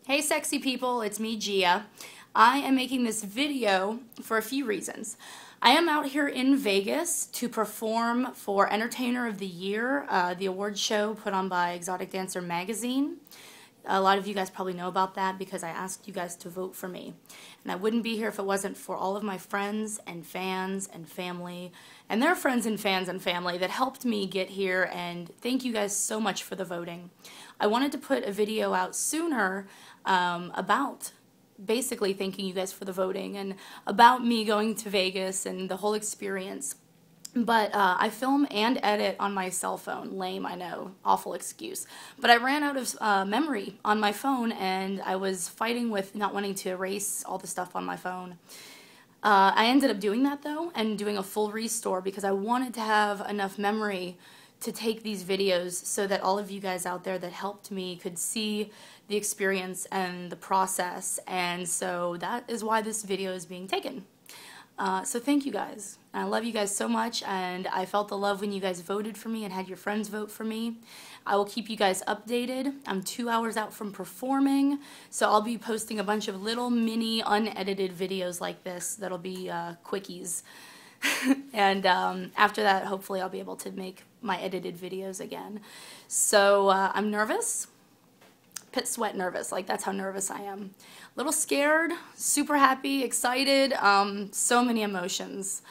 Hey sexy people, it's me Gia. I am making this video for a few reasons. I am out here in Vegas to perform for Entertainer of the Year, the award show put on by Exotic Dancer Magazine. A lot of you guys probably know about that because I asked you guys to vote for me. And I wouldn't be here if it wasn't for all of my friends and fans and family and their friends and fans and family that helped me get here, and thank you guys so much for the voting. I wanted to put a video out sooner about basically thanking you guys for the voting and about me going to Vegas and the whole experience. But I film and edit on my cell phone. Lame, I know. Awful excuse. But I ran out of memory on my phone, and I was fighting with not wanting to erase all the stuff on my phone. I ended up doing that, though, and doing a full restore because I wanted to have enough memory to take these videos so that all of you guys out there that helped me could see the experience and the process. And so that is why this video is being taken. So thank you guys. I love you guys so much, and I felt the love when you guys voted for me and had your friends vote for me. I will keep you guys updated. I'm 2 hours out from performing, so I'll be posting a bunch of little mini unedited videos like this that'll be quickies. And after that, hopefully I'll be able to make my edited videos again. So I'm nervous. Pit sweat nervous, like that's how nervous I am. A little scared, super happy, excited, so many emotions.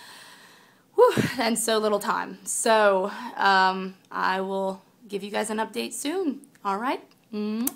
Whew, and so little time. So I will give you guys an update soon. All right? Mwah.